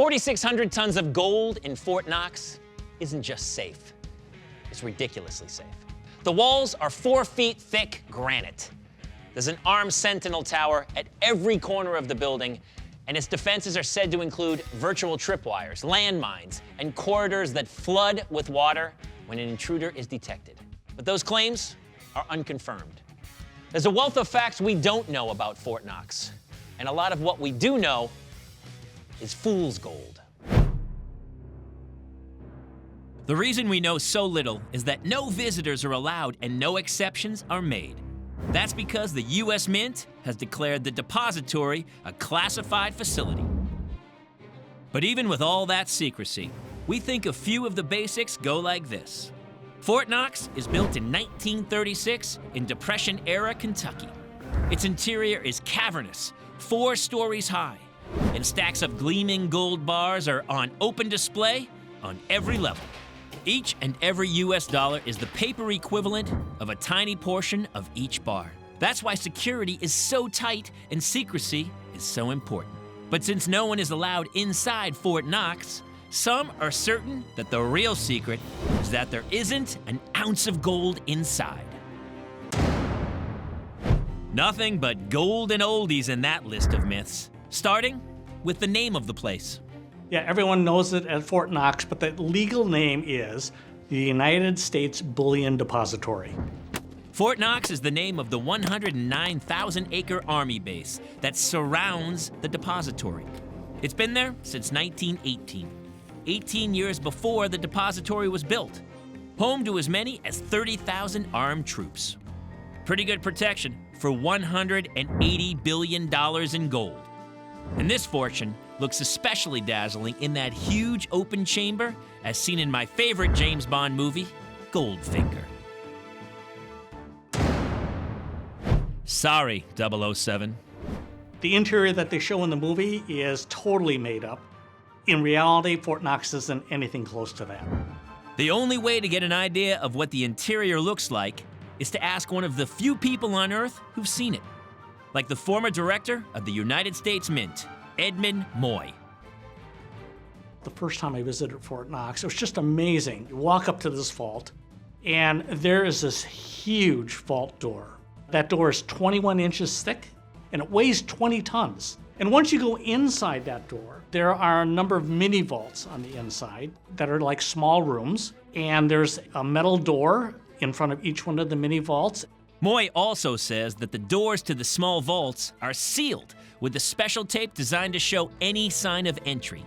4,600 tons of gold in Fort Knox isn't just safe, it's ridiculously safe. The walls are 4 feet thick granite. There's an armed sentinel tower at every corner of the building, and its defenses are said to include virtual tripwires, landmines, and corridors that flood with water when an intruder is detected. But those claims are unconfirmed. There's a wealth of facts we don't know about Fort Knox, and a lot of what we do know is fool's gold. The reason we know so little is that no visitors are allowed and no exceptions are made. That's because the U.S. Mint has declared the depository a classified facility. But even with all that secrecy, we think a few of the basics go like this. Fort Knox is built in 1936 in Depression-era Kentucky. Its interior is cavernous, 4 stories high, and stacks of gleaming gold bars are on open display on every level. Each and every US dollar is the paper equivalent of a tiny portion of each bar. That's why security is so tight and secrecy is so important. But since no one is allowed inside Fort Knox, some are certain that the real secret is that there isn't an ounce of gold inside. Nothing but gold and oldies in that list of myths, starting with the name of the place. Yeah, everyone knows it as Fort Knox, but the legal name is the United States Bullion Depository. Fort Knox is the name of the 109,000-acre Army base that surrounds the depository. It's been there since 1918, 18 years before the depository was built, home to as many as 30,000 armed troops. Pretty good protection for $180 billion in gold. And this fortune looks especially dazzling in that huge open chamber, as seen in my favorite James Bond movie, Goldfinger. Sorry, 007. The interior that they show in the movie is totally made up. In reality, Fort Knox isn't anything close to that. The only way to get an idea of what the interior looks like is to ask one of the few people on Earth who've seen it, like the former director of the United States Mint, Edmund Moy. The first time I visited Fort Knox, it was just amazing. You walk up to this vault, and there is this huge vault door. That door is 21 inches thick, and it weighs 20 tons. And once you go inside that door, there are a number of mini vaults on the inside that are like small rooms, and there's a metal door in front of each one of the mini vaults. Moy also says that the doors to the small vaults are sealed with a special tape designed to show any sign of entry.